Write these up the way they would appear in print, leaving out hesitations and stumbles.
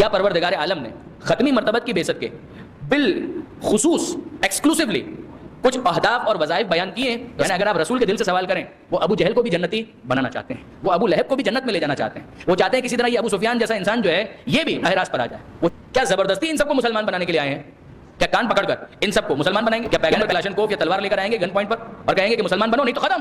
کیا پروردگار عالم نے ختمی مرتبت کی بعثت کے بالخصوص ایکسکلوسیولی کچھ اہداف اور وظائف بیان کیے ہیں؟ یعنی اگر آپ رسول کے دل سے سوال کریں، وہ ابو جہل کو بھی جنتی بنانا چاہتے ہیں، وہ ابو لہب کو بھی جنت میں لے جانا چاہتے ہیں، وہ چاہتے ہیں کسی طرح یہ ابو سفیان جیسا انسان جو ہے یہ بھی راہ راست پر آ جائے۔ وہ کیا زبردستی ان سب کو مسلمان بنانے کے لیے آئے ہیں؟ کیا کان پکڑ کر ان سب کو مسلمان بنائیں گے؟ کیا پیغمبر کلاشنکوف یا تلوار لے کر آئیں گے گن پوائنٹ پر اور کہیں گے کہ مسلمان بنو، نہیں تو ختم،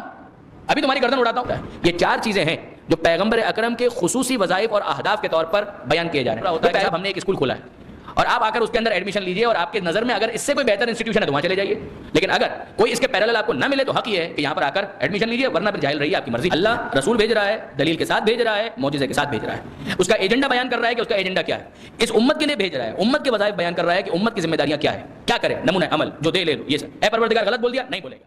ابھی تمہاری گردن اڑاتا ہوں؟ یہ چار چیزیں ہیں جو پیغمبر اکرم کے خصوصی وظائف اور اہداف کے طور پر بیان کیے جا رہے ہیں۔ ہوتا ہے ہم نے ایک اسکول کھولا ہے اور آپ آ کر اس کے اندر ایڈمیشن لیجئے، اور آپ کے نظر میں اگر اس سے کوئی بہتر انسٹیٹیوشن ہے تو وہاں چلے جائیے، لیکن اگر کوئی اس کے پیرالل آپ کو نہ ملے تو حق یہ ہے کہ یہاں پر آ کر ایڈمیشن لیجئے، ورنہ پھر جاہل رہیے، آپ کی مرضی۔ اللہ رسول بھیج رہا ہے، دلیل کے ساتھ بھیج رہا ہے، معجزے کے ساتھ بھیج رہا ہے، اس کا ایجنڈا بیان کر رہا ہے کہ اس کا ایجنڈا کیا ہے، اس امت کے لیے بھیج رہا ہے، امت کے وظائف بیان کر رہا ہے کہ امت کی ذمہ داریاں کیا ہے، کیا کرے، نمونہ عمل جو دے لے لو، یہ سب۔ اے پروردگار غلط بول دیا، نہیں بولے گا۔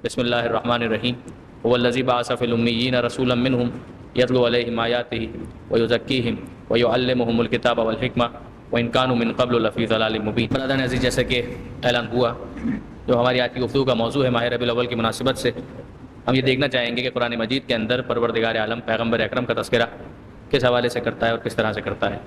بسم اللہ الرحمن الرحیم۔ هو الذی بعث فی الامیین رسولا منہم یتلو علیہم آیاتہ ویزکیہم ویعلمہم الکتاب والحکمہ وَإِن كَانُوا مِن قَبْلُ لَفِي ضَلَالٍ مُبِينٍ۔ برادران عزیز، جیسے کہ اعلان ہوا، جو ہماری آج کی گفتگو کا موضوع ہے ماہ ربیع الاول کی مناسبت سے، ہم یہ دیکھنا چاہیں گے کہ قرآن مجید کے اندر پروردگار عالم پیغمبر اکرم کا تذکرہ کس حوالے سے کرتا ہے اور کس طرح سے کرتا ہے۔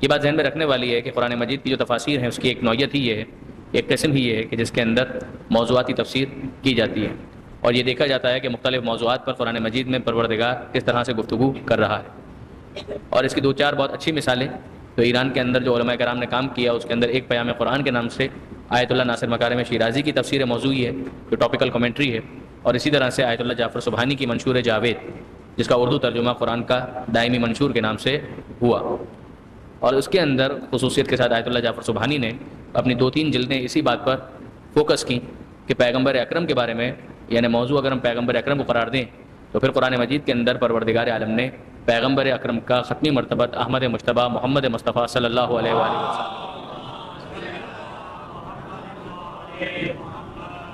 یہ بات ذہن میں رکھنے والی ہے کہ قرآن مجید کی جو تفاسیر ہیں اس کی ایک نوعیت ہی یہ ہے، ایک قسم ہی یہ ہے کہ جس کے اندر موضوعاتی تفسیر کی جاتی ہے، اور یہ دیکھا جاتا ہے کہ مختلف موضوعات پر قرآن مجید میں پروردگار کس طرح سے گفتگو کر رہا ہے۔ اور اس کی دو چار بہت اچھی مثالیں تو ایران کے اندر جو علماء کرام نے کام کیا، اس کے اندر ایک پیام قرآن کے نام سے آیت اللہ ناصر مکارم شیرازی کی تفسیر موضوعی ہے جو ٹاپیکل کمنٹری ہے، اور اسی طرح سے آیت اللہ جعفر سبحانی کی منشور جاوید جس کا اردو ترجمہ قرآن کا دائمی منشور کے نام سے ہوا، اور اس کے اندر خصوصیت کے ساتھ آیت اللہ جعفر سبحانی نے اپنی 2-3 جلدیں اسی بات پر فوکس کی کہ پیغمبر اکرم کے بارے میں، یعنی موضوع اگر ہم پیغمبر اکرم کو قرار دیں تو پھر قرآن مجید کے اندر پروردگار عالم نے پیغمبر اکرم کا ختمی مرتبت احمد مجتبیٰ محمد مصطفیٰ صلی اللہ علیہ وآلہ وسلم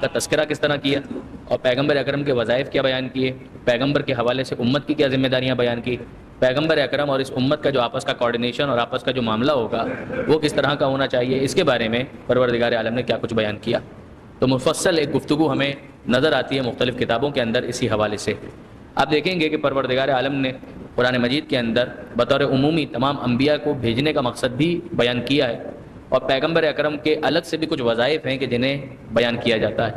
کا تذکرہ کس طرح کیا، اور پیغمبر اکرم کے وظائف کیا بیان کیے، پیغمبر کے حوالے سے امت کی کیا ذمہ داریاں بیان کی، پیغمبر اکرم اور اس امت کا جو آپس کا کوارڈینیشن اور آپس کا جو معاملہ ہوگا وہ کس طرح کا ہونا چاہیے، اس کے بارے میں پروردگار عالم نے کیا کچھ بیان کیا۔ تو مفصل ایک گفتگو ہمیں نظر آتی ہے مختلف کتابوں کے اندر اسی حوالے سے۔ آپ دیکھیں گے کہ پروردگار عالم نے قرآن مجید کے اندر بطور عمومی تمام انبیاء کو بھیجنے کا مقصد بھی بیان کیا ہے، اور پیغمبر اکرم کے الگ سے بھی کچھ وظائف ہیں کہ جنہیں بیان کیا جاتا ہے۔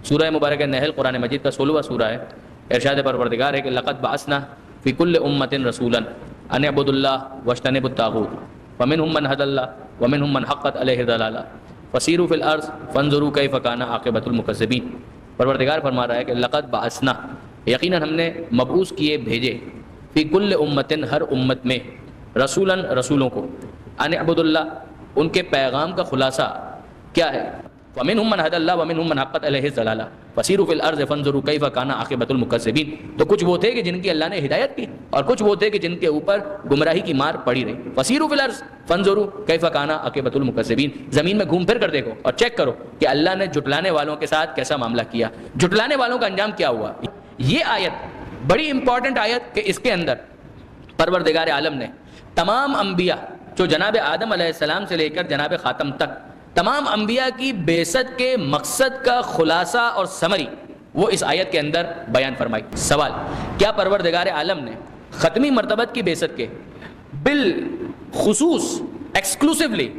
سورہ مبارکہ نحل قرآن مجید کا 16واں سورہ ہے۔ ارشاد پروردگار ہے کہ لقد بعثنا فی کل امۃ رسولا ان اعبدوا اللہ واجتنبوا الطاغوت فمنهم من هدى الله ومنهم من حقت علیہ الضلالہ فسیروا فی الارض فانظروا کیف کان عاقبۃ المکذبین۔ پروردگار فرما رہا ہے کہ لقد بعثنا، یقیناً ہم نے مبعوث کیے بھیجے، فی کل امت، ہر امت میں، رسولاً رسولوں کو، ان اعبدوا اللہ، ان کے پیغام کا خلاصہ کیا ہے، ومنہم من ھدی اللہ ومنہم من حقت علیہ الضلالہ فسیروا فی الارض فانظروا کیف کان عاقبۃ المکذبین۔ تو کچھ وہ تھے کہ جن کی اللہ نے ہدایت کی، اور کچھ وہ تھے کہ جن کے اوپر گمراہی کی مار پڑی رہی۔ فسیروا فی الارض فانظروا کیف کان عاقبۃ المکذبین، زمین میں گھوم پھر کر دیکھو اور چیک کرو کہ اللہ نے جھٹلانے والوں کے ساتھ کیسا معاملہ کیا، جھٹلانے والوں کا انجام کیا ہوا۔ یہ آیت بڑی امپورٹنٹ آیت کہ اس کے اندر پروردگار عالم نے تمام انبیاء جو جناب آدم علیہ السلام سے لے کر جناب خاتم تک تمام انبیاء کی بعثت کے مقصد کا خلاصہ اور سمری وہ اس آیت کے اندر بیان فرمائی۔ سوال، کیا پروردگار عالم نے ختمی مرتبت کی بعثت کے بالخصوص ایکسکلوسیولی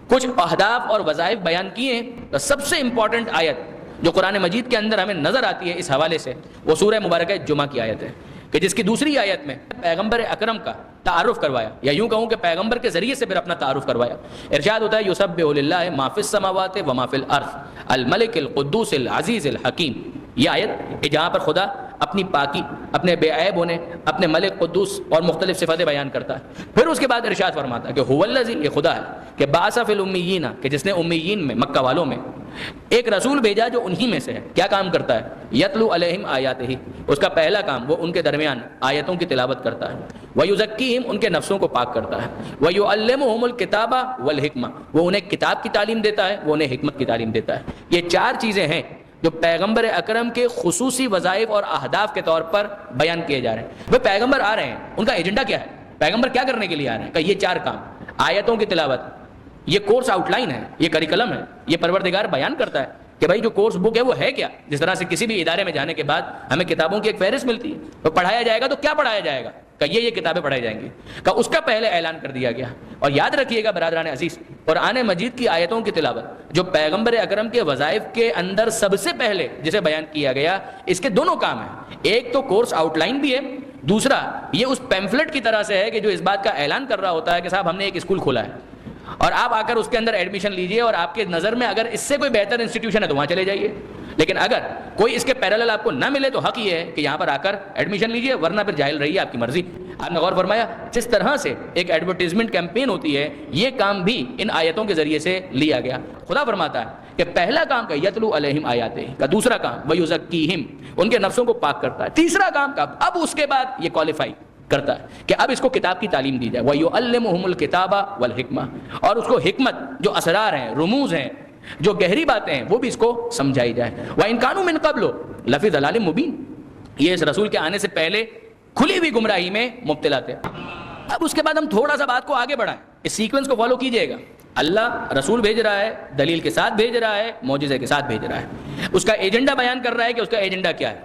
کچھ اہداف اور وظائف بیان کیے ہیں؟ تو سب سے امپورٹنٹ آیت جو قرآن مجید کے اندر ہمیں نظر آتی ہے اس حوالے سے وہ سورہ مبارکہ جمعہ کی آیت ہے، کہ جس کی دوسری آیت میں پیغمبر اکرم کا تعارف کروایا، یا یوں کہوں کہ پیغمبر کے ذریعے سے پھر اپنا تعارف کروایا۔ ارشاد ہوتا ہے یسبح للہ ما فی السماوات و ما فی الارض الملک القدوس العزیز الحکیم۔ یہ آیت جہاں پر خدا اپنی پاکی، اپنے بے عیب ہونے، اپنے ملک قدوس اور مختلف صفتیں بیان کرتا ہے، پھر اس کے بعد ارشاد فرماتا ہے کہ هو الذی، یہ خدا ہے کہ بعث فی الامیین، کہ جس نے امیین میں، مکہ والوں میں ایک رسول بھیجا جو انہی میں سے ہے۔ کیا کام کرتا ہے؟ یتلو علیہم آیاتہ، اس کا پہلا کام وہ ان کے درمیان آیتوں کی تلاوت کرتا ہے، ویزکیہم، ان کے نفسوں کو پاک کرتا ہے، ویعلمہم الکتاب والحکمہ، وہ انہیں کتاب کی تعلیم دیتا ہے، وہ انہیں حکمت کی تعلیم دیتا ہے۔ یہ چار چیزیں ہیں جو پیغمبر اکرم کے خصوصی وظائف اور اہداف کے طور پر بیان کیے جا رہے ہیں۔ وہ پیغمبر آ رہے ہیں، ان کا ایجنڈا کیا ہے، پیغمبر کیا کرنے کے لیے آ رہے ہیں؟ کہ یہ چار کام، آیتوں کی تلاوت، یہ کورس آؤٹ لائن ہے، یہ کریکلم ہے، یہ پروردگار بیان کرتا ہے کہ بھائی جو کورس بک ہے وہ ہے کیا۔ جس طرح سے کسی بھی ادارے میں جانے کے بعد ہمیں کتابوں کی ایک فہرست ملتی ہے، تو پڑھایا جائے گا تو کیا پڑھایا جائے گا، کہ یہ کتابیں پڑھائی جائیں گی، کہ اس کا پہلے اعلان کر دیا گیا۔ اور یاد رکھیے گا برادران عزیز، قرآن مجید کی آیتوں کی تلاوت جو پیغمبر اکرم کے وظائف کے اندر سب سے پہلے جسے بیان کیا گیا، اس کے دونوں کام ہیں، ایک تو کورس آؤٹ لائن بھی ہے، دوسرا یہ اس پیمفلٹ کی طرح سے ہے کہ جو اس بات کا اعلان کر رہا ہوتا ہے کہ صاحب ہم نے ایک اسکول کھولا ہے اور آپ آ کر اس کے اندر ایڈمیشن لیجئے، اور آپ کے نظر میں اگر اس سے کوئی بہتر انسٹیٹیوشن ہے تو وہاں چلے جائیے، لیکن اگر کوئی اس کے پیرالل آپ کو نہ ملے تو حق یہ ہے کہ یہاں پر آ کر ایڈمیشن لیجئے، ورنہ پھر جاہل رہیے، آپ کی مرضی۔ آپ نے غور فرمایا جس طرح سے ایک ایڈورٹیزمنٹ کیمپین ہوتی ہے، یہ کام بھی ان آیتوں کے ذریعے سے لیا گیا۔ خدا فرماتا ہے کہ پہلا کام کا یتلو علیہم آیاتہ کا، دوسرا کام ویزکیہم، ان کے نفسوں کو پاک کرتا ہے، تیسرا کام کا اب اس کے بعد یہ کوالیفائی کرتا ہے کہ اب اس کو کتاب کی تعلیم دی جائے، وَيُعَلِّمُهُمُ الْكِتَابَ وَالْحِکْمَةَ، اور اس کو حکمت، جو اسرار ہیں، رموز ہیں، جو گہری باتیں ہیں، وہ بھی اس کو سمجھائی جائے۔ وَإِن كَانُوا مِن قَبْلُ لَفِي ضَلَالٍ مُبِينٍ، یہ اس رسول کے آنے سے پہلے کھلی ہوئی گمراہی میں مبتلا تھے۔ اب اس کے بعد ہم تھوڑا سا بات کو آگے بڑھائیں، اس سیکوینس کو فالو کیجئے گا۔ اللہ رسول بھیج رہا ہے، دلیل کے ساتھ بھیج رہا ہے، معجزے کے ساتھ بھیج رہا ہے، اس کا ایجنڈا بیان کر رہا ہے کہ اس کا ایجنڈا کیا ہے،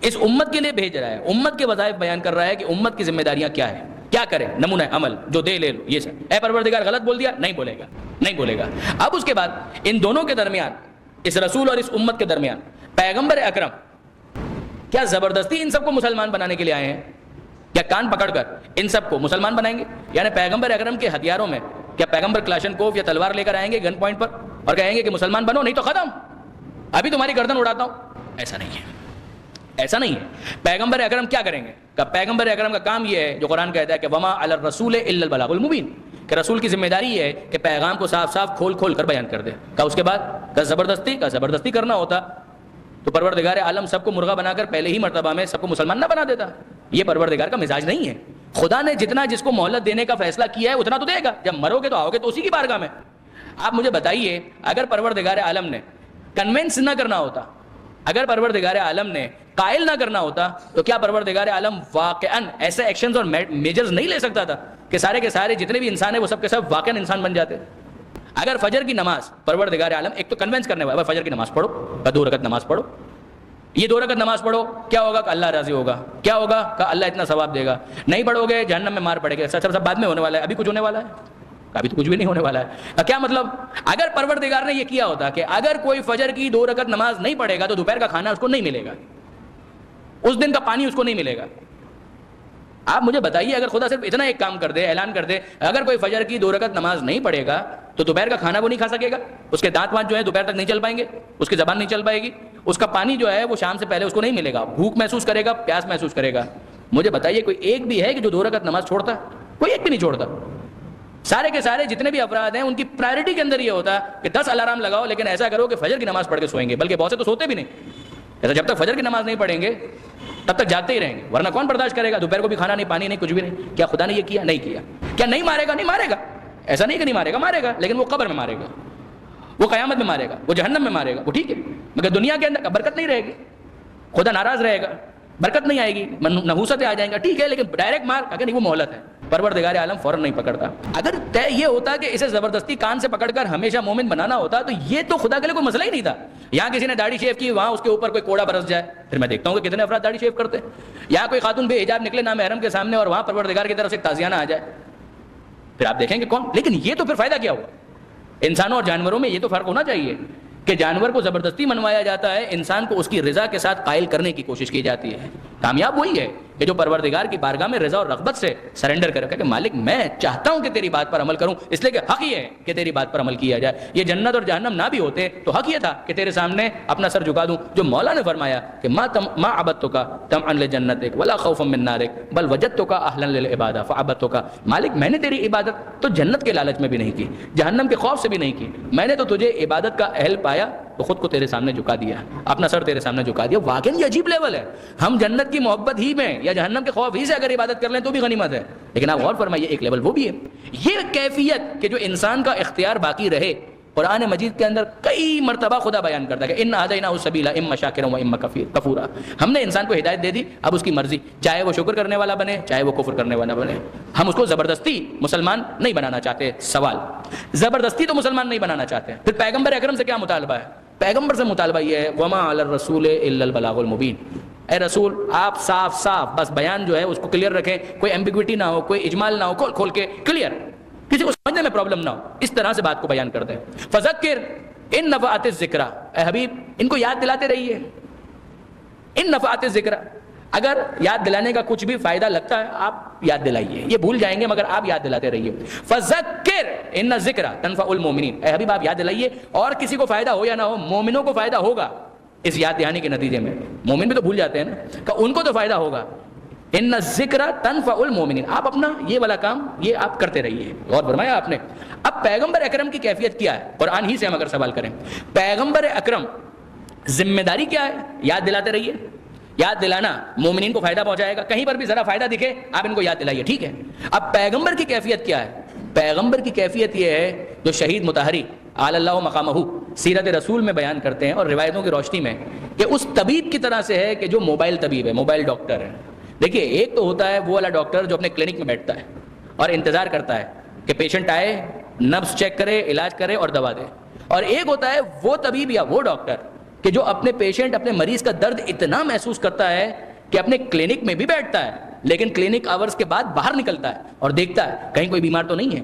اس امت کے لیے بھیج رہا ہے، امت کے وظائف بیان کر رہا ہے کہ امت کی ذمہ داریاں کیا ہیں، کیا کرے، نمونہ عمل جو دے لے لو، یہ سب۔ اے پروردگار غلط بول دیا، نہیں بولے گا، نہیں بولے گا۔ اب اس کے بعد ان دونوں کے درمیان، اس رسول اور اس امت کے درمیان پیغمبر اکرم کیا زبردستی ان سب کو مسلمان بنانے کے لیے آئے ہیں؟ کیا کان پکڑ کر ان سب کو مسلمان بنائیں گے؟ یعنی پیغمبر اکرم کے ہتھیاروں میں کیا پیغمبر کلاشن کوف یا تلوار لے کر آئیں گے گن پوائنٹ پر اور کہیں گے کہ مسلمان بنو نہیں تو ختم، ابھی تمہاری گردن اڑاتا ہوں؟ ایسا نہیں ہے، ایسا نہیں ہے۔ پیغمبر اکرم کیا کریں گے؟ کہ پیغمبر اکرم کا کام یہ ہے جو قرآن کہتا ہے کہ وما علی الرسول الا البلاغ المبین، کہ رسول کی ذمہ داری یہ ہے کہ پیغام کو صاف صاف کھول کھول کر بیان کر دے۔ کہ اس کے بعد کہ زبردستی کرنا ہوتا تو پروردگار عالم سب کو مرغا بنا کر پہلے ہی مرتبہ میں سب کو مسلمان نہ بنا دیتا۔ یہ پروردگار کا مزاج نہیں ہے۔ خدا نے جتنا جس کو مہلت دینے کا فیصلہ کیا ہے اتنا تو دے گا، جب مرو گے تو آؤ گے تو اسی کی بارگاہ میں۔ آپ مجھے بتائیے، اگر پروردگار عالم نے کنونس نہ کرنا ہوتا، اگر پروردگار عالم نے قائل نہ کرنا ہوتا، تو کیا پروردگار عالم واقعاً ایسے ایکشنز اور میجرز نہیں لے سکتا تھا کہ سارے کے سارے جتنے بھی انسان ہیں وہ سب کے سب واقعاً انسان بن جاتے؟ اگر فجر کی نماز پروردگار عالم ایک تو کنونس کرنے والا، فجر کی نماز پڑھو، 2 رکعت نماز پڑھو، یہ 2 رکعت نماز پڑھو، کیا ہوگا کہ اللہ راضی ہوگا، کیا ہوگا کہ اللہ اتنا ثواب دے گا، نہیں پڑھو گے جہنم میں مار پڑے گا، سب بعد میں ہونے والا ہے، ابھی کچھ ہونے والا ہے، ابھی تو کچھ بھی نہیں ہونے والا ہے۔ کیا مطلب؟ اگر پروردگار نے یہ کیا ہوتا کہ اگر کوئی فجر کی 2 رکعت نماز نہیں پڑھے گا تو دوپہر کا کھانا اس کو نہیں ملے گا، اس دن کا پانی اس کو نہیں ملے گا۔ آپ مجھے بتائیے، اگر خدا صرف اتنا ایک کام کر دے، اعلان کر دے، اگر کوئی فجر کی 2 رکعت نماز نہیں پڑھے گا تو دوپہر کا کھانا وہ نہیں کھا سکے گا، اس کے دانت جو ہے دوپہر تک نہیں چل پائیں گے، اس کی زبان نہیں چل پائے گی، اس کا پانی جو ہے وہ شام سے پہلے اس کو نہیں ملے گا، بھوک محسوس کرے گا، پیاس محسوس کرے گا۔ مجھے بتائیے کوئی ایک بھی ہے کہ جو 2 رکعت نماز چھوڑتا؟ کوئی ایک بھی نہیں چھوڑتا۔ سارے کے سارے جتنے بھی افراد ہیں ان کی پرائرٹی کے اندر یہ ہوتا کہ 10 الارم لگاؤ لیکن ایسا کرو کہ فجر کی نماز پڑھ کے سوئیں گے، بلکہ بہت سے تو سوتے بھی نہیں، ایسا جب تک فجر کی نماز نہیں پڑھیں گے تب تک جاگتے ہی رہیں گے، ورنہ کون برداشت کرے گا؟ دوپہر کو بھی کھانا نہیں، پانی نہیں، کچھ بھی نہیں۔ کیا خدا نے یہ کیا؟ نہیں کیا۔ کیا نہیں مارے گا؟ نہیں مارے گا، ایسا نہیں کہ نہیں مارے گا، مارے گا، لیکن وہ قبر میں مارے گا، وہ قیامت میں مارے گا، وہ جہنم میں مارے گا، وہ ٹھیک ہے، مگر دنیا کے اندر برکت نہیں رہے گی، خدا ناراض رہے گا، برکت نہیں آئے گی، نحوستیں آ جائیں گا، ٹھیک ہے، لیکن ڈائریکٹ مار کہ نہیں، وہ مہلت ہے، پروردگار عالم فوراً نہیں پکڑتا۔ اگر طے یہ ہوتا کہ اسے زبردستی کان سے پکڑ کر ہمیشہ مومن بنانا ہوتا تو یہ تو خدا کے لیے کوئی مسئلہ ہی نہیں تھا۔ یہاں کسی نے داڑھی شیو کی، وہاں اس کے اوپر کوئی کوڑا برس جائے، پھر میں دیکھتا ہوں کہ کتنے افراد داڑھی شیو کرتے ہیں، یا کوئی خاتون بے حجاب نکلے نام محرم کے سامنے اور وہاں پروردگار کی طرف سے ایک تازیانہ آ جائے، پھر آپ دیکھیں گے کون۔ لیکن یہ تو پھر فائدہ کیا ہوا؟ انسانوں اور جانوروں میں یہ تو فرق ہونا چاہیے کہ جانور کو زبردستی منوایا جاتا ہے، انسان کو اس کی رضا کے ساتھ قائل کرنے کی کوشش کی جاتی ہے۔ کامیاب وہی ہے کہ جو پروردگار کی بارگاہ میں رضا اور رغبت سے سرنڈر کر کہ مالک میں چاہتا ہوں کہ تیری بات پر عمل کروں، اس لیے کہ حق یہ ہے کہ تیری بات پر عمل کیا جائے۔ یہ جنت اور جہنم نہ بھی ہوتے تو حق یہ تھا کہ تیرے سامنے اپنا سر جھکا دوں، جو مولا نے فرمایا کہ ما عبدتک طمعا لجنتک ولا خوفا من نارک بل وجدتک اہلا للعبادہ فعبدتک۔ مالک میں نے تیری عبادت تو جنت کے لالچ میں بھی نہیں کی، جہنم کے خوف سے بھی نہیں کی، میں نے تو تجھے عبادت کا اہل پایا تو خود کو تیرے سامنے جھکا دیا، اپنا سر تیرے سامنے جھکا دیا۔ واقعی یہ عجیب لیول ہے، ہم جنت کی محبت ہی میں یا جہنم کے خوف ہی سے اگر عبادت کر لیں تو بھی غنیمت ہے، لیکن آپ غور فرمائیے ایک لیول وہ بھی ہے، یہ کیفیت کہ جو انسان کا اختیار باقی رہے۔ قرآن مجید کے اندر کئی مرتبہ خدا بیان کرتا ہے کہ ان ہدیناہ السبیل اما شاکرا و اما کفورا، ہم نے انسان کو ہدایت دے دی، اب اس کی مرضی، چاہے وہ شکر کرنے والا بنے چاہے وہ کفر کرنے والا بنے، ہم اس کو زبردستی مسلمان نہیں بنانا چاہتے۔ سوال، زبردستی تو مسلمان نہیں بنانا چاہتے، پھر پیغمبر اکرم سے کیا مطالبہ ہے؟ پیغمبر سے مطالبہ یہ ہے وما علی الرسول الا البلاغ المبین، اے رسول آپ صاف صاف بس بیان جو ہے اس کو کلیئر رکھیں, کوئی ایمبیگوٹی نہ ہو, کوئی اجمال نہ ہو, کھول کھول کے کلیئر, کسی کو سمجھنے میں پرابلم نہ ہو, اس طرح سے بات کو بیان کر دیں. فذکر ان نفعت الذکر, اے حبیب ان کو یاد دلاتے رہیے. ان نفعت الذکر, اگر یاد دلانے کا کچھ بھی فائدہ لگتا ہے آپ یاد دلائیے, یہ بھول جائیں گے مگر آپ یاد دلاتے رہیے. فذکر ان الذکر تنفع المؤمنین, اے حبیب آپ یاد دلائیے, اور کسی کو فائدہ ہو یا نہ ہو مومنوں کو فائدہ ہوگا اس یاد دہانی کے نتیجے میں. مومن بھی تو بھول جاتے ہیں نا, کہ ان کو تو فائدہ ہوگا. ان الذکر تنفع المؤمنین, آپ اپنا یہ والا کام یہ آپ کرتے رہیے. غور فرمایا آپ نے. اب پیغمبر اکرم کی کیفیت کیا ہے, قرآن ہی سے ہم اگر سوال کریں, پیغمبر اکرم ذمہ داری کیا ہے؟ یاد دلاتے رہیے. یاد دلانا مومنین کو فائدہ پہنچائے گا, کہیں پر بھی ذرا فائدہ دکھے آپ ان کو یاد دلائیے, ٹھیک ہے. اب پیغمبر کی کیفیت کیا ہے؟ پیغمبر کی کیفیت یہ ہے جو شہید مطہری اعلی اللہ مقامہ سیرت رسول میں بیان کرتے ہیں اور روایتوں کی روشنی میں, کہ اس طبیب کی طرح سے ہے کہ جو موبائل طبیب ہے, موبائل ڈاکٹر ہے. دیکھیے ایک تو ہوتا ہے وہ والا ڈاکٹر جو اپنے کلینک میں بیٹھتا ہے اور انتظار کرتا ہے کہ پیشنٹ آئے, نبض چیک کرے, علاج کرے اور دوا دے. اور ایک ہوتا ہے وہ طبیب یا وہ ڈاکٹر کہ جو اپنے پیشنٹ, اپنے مریض کا درد اتنا محسوس کرتا ہے کہ اپنے کلینک میں بھی بیٹھتا ہے لیکن کلینک آورز کے بعد باہر نکلتا ہے اور دیکھتا ہے کہیں کوئی بیمار تو نہیں ہے,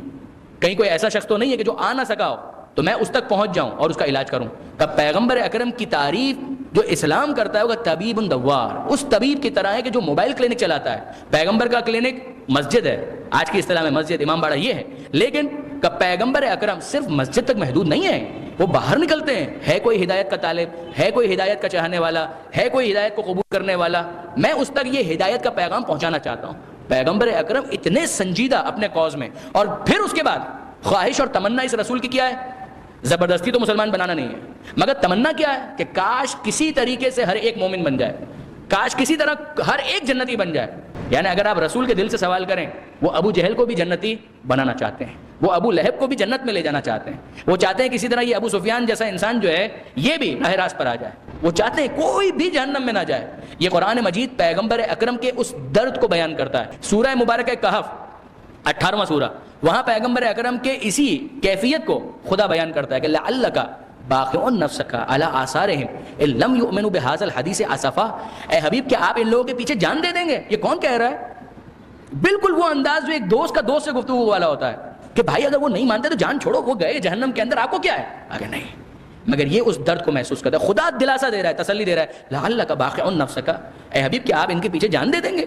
کہیں کوئی ایسا شخص تو نہیں ہے کہ جو آ نہ سکا ہو, تو میں اس تک پہنچ جاؤں اور اس کا علاج کروں. تب پیغمبر اکرم کی تعریف جو اسلام کرتا ہے وہ طبیب دوار, اس طبیب کی طرح ہے کہ جو موبائل کلینک چلاتا ہے. پیغمبر کا کلینک مسجد ہے, آج کی اصطلاح میں مسجد, امام باڑہ یہ ہے, لیکن پیغمبر اکرم صرف مسجد تک محدود نہیں ہے, وہ باہر نکلتے ہیں. ہے کوئی ہدایت کا طالب, ہے کوئی ہدایت کا چاہنے والا, ہے کوئی ہدایت کو قبول کرنے والا, میں اس تک یہ ہدایت کا پیغام پہنچانا چاہتا ہوں. پیغمبر اکرم اتنے سنجیدہ اپنے کاز میں, اور پھر اس کے بعد خواہش اور تمنا اس رسول کی کیا ہے؟ زبردستی تو مسلمان بنانا نہیں ہے, مگر تمنا کیا ہے کہ کاش کسی طریقے سے ہر ایک مومن بن جائے, کاش کسی طرح ہر ایک جنتی بن جائے. یعنی اگر آپ رسول کے دل سے سوال کریں, وہ ابو جہل کو بھی جنتی بنانا چاہتے ہیں, وہ ابو لہب کو بھی جنت میں لے جانا چاہتے ہیں, وہ چاہتے ہیں کسی طرح یہ ابو سفیان جیسا انسان جو ہے یہ بھی راہ راست پر آ جائے, وہ چاہتے ہیں کوئی بھی جہنم میں نہ جائے. یہ قرآن مجید پیغمبر اکرم کے اس درد کو بیان کرتا ہے. سورہ مبارکہ کہف 18واں سورہ, وہاں پیغمبر اکرم کے اسی کیفیت کو خدا بیان کرتا ہے کہ لعلک باخع نفسک علی آثارہم ان لم یؤمنوا بہذا الحدیث اسفا. اے حبیب کیا آپ ان لوگوں کے پیچھے جان دے دیں گے؟ یہ کون کہہ رہا ہے؟ بالکل وہ انداز جو ایک دوست کا دوست سے گفتگو والا ہوتا ہے کہ بھائی اگر وہ نہیں مانتے تو جان چھوڑو, وہ گئے جہنم کے اندر, آپ کو کیا ہے؟ اگر نہیں, مگر یہ اس درد کو محسوس کرتا ہے. خدا دلاسا دے رہا ہے, تسلی دے رہا ہے, لعلک باخع نفسک, اے حبیب کیا آپ ان کے پیچھے جان دے دیں گے؟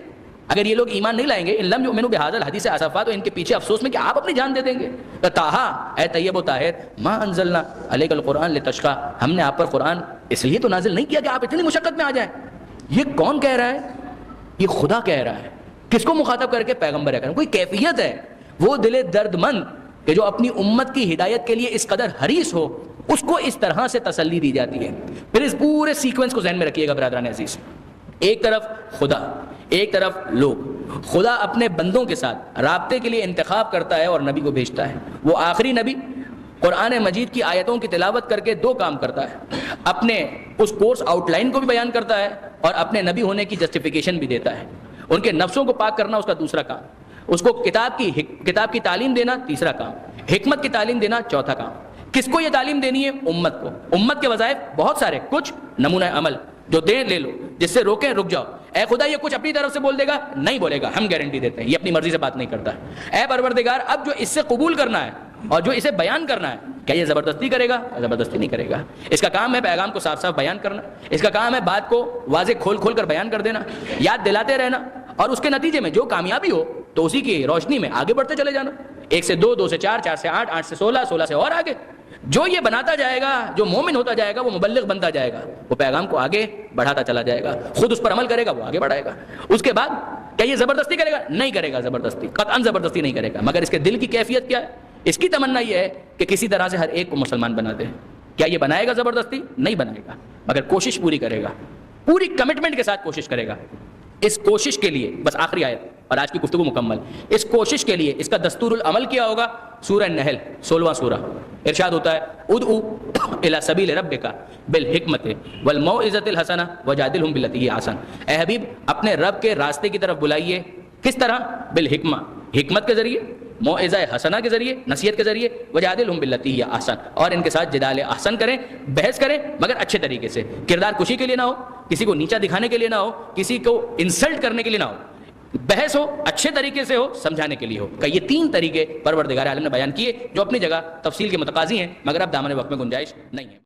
اگر یہ لوگ ایمان نہیں لائیں گے, ان لم یؤمنوا بہذا الحدیث اسفا, تو ان کے پیچھے افسوس میں کہ آپ اپنی جان دے دیں گے. طٰہٰ, اے طیب و طاہر, ما انزلنا علیک القرآن لتشقیٰ, ہم نے آپ پر قرآن اس لیے تو نازل نہیں کیا کہ آپ اتنی مشقت میں آ جائیں. یہ کون کہہ رہا ہے؟ یہ خدا کہہ رہا ہے. کس کو مخاطب کر کے؟ پیغمبر اکرم. کوئی کیفیت ہے, وہ دل درد مند کہ جو اپنی امت کی ہدایت کے لیے اس قدر حریص ہو, اس کو اس طرح سے تسلی دی جاتی ہے. پھر اس پورے سیکوینس کو ذہن میں رکھیے گا برادران عزیز, ایک طرف خدا, ایک طرف لوگ. خدا اپنے بندوں کے ساتھ رابطے کے لیے انتخاب کرتا ہے اور نبی کو بھیجتا ہے. وہ آخری نبی قرآن مجید کی آیتوں کی تلاوت کر کے دو کام کرتا ہے, اپنے اس کورس آؤٹ لائن کو بھی بیان کرتا ہے اور اپنے نبی ہونے کی جسٹیفیکیشن بھی دیتا ہے. ان کے نفسوں کو پاک کرنا اس کا دوسرا کام, اس کو کتاب کی تعلیم دینا تیسرا کام, حکمت کی تعلیم دینا چوتھا کام. کس کو یہ تعلیم دینی ہے؟ امت کو. امت کے وظائف بہت سارے, کچھ نمونہ عمل جو دیں لے لو, جس سے روکیں رک جاؤ. اے خدا یہ کچھ اپنی طرف سے بول دے گا؟ نہیں بولے گا, ہم گارنٹی دیتے ہیں, یہ اپنی مرضی سے بات نہیں کرتا. اے پروردگار اب جو اس سے قبول کرنا ہے اور جو اسے بیان کرنا ہے, کیا یہ زبردستی کرے گا؟ زبردستی نہیں کرے گا. اس کا کام ہے پیغام کو صاف صاف بیان کرنا, اس کا کام ہے بات کو واضح کھول کھول کر بیان کر دینا, یاد دلاتے رہنا, اور اس کے نتیجے میں جو کامیابی ہو تو اسی کی روشنی میں آگے بڑھتے چلے جانا. 1 سے 2, 2 سے 4, 4 سے 8, 8 سے 16, 16 سے اور آگے. جو یہ بناتا جائے گا, جو مومن ہوتا جائے گا, وہ مبلغ بنتا جائے گا, وہ پیغام کو آگے بڑھاتا چلا جائے گا, خود اس پر عمل کرے گا, وہ آگے بڑھائے گا. اس کے بعد کیا یہ زبردستی کرے گا؟ نہیں کرے گا زبردستی, قطعاً زبردستی نہیں کرے گا. مگر اس کے دل کی کیفیت کیا ہے؟ اس کی تمنا یہ ہے کہ کسی طرح سے ہر ایک کو مسلمان بنا دے. کیا یہ بنائے گا زبردستی؟ نہیں بنائے گا, مگر کوشش پوری کرے گا, پوری کمٹمنٹ کے ساتھ کوشش کرے گا. اس کوشش کے لیے, بس آخری آیت اور آج کی گفتگو مکمل, اس کوشش کے لیے اس کا دستور العمل کیا ہوگا؟ سورہ نحل 16واں سورہ, ارشاد ہوتا ہے ادعو الی سبیل ربک بالحکمت والموعظۃ الحسنہ وجادلہم باللتی ہی احسن. اے حبیب اپنے رب کے راستے کی طرف بلائیے. کس طرح؟ بالحکمہ, حکمت کے ذریعے, موعظہ حسنہ کے ذریعے, نصیحت کے ذریعے, وجادلہم باللتی ہی احسن, اور ان کے ساتھ جدال احسن کریں, بحث کریں, مگر اچھے طریقے سے. کردار کشی کے لیے نہ ہو, کسی کو نیچا دکھانے کے لیے نہ ہو, کسی کو انسلٹ کرنے کے لیے نہ ہو, بحث ہو اچھے طریقے سے ہو, سمجھانے کے لیے ہو. کہ یہ 3 طریقے پروردگار عالم نے بیان کیے جو اپنی جگہ تفصیل کے متقاضی ہیں, مگر اب دامن وقت میں گنجائش نہیں ہے.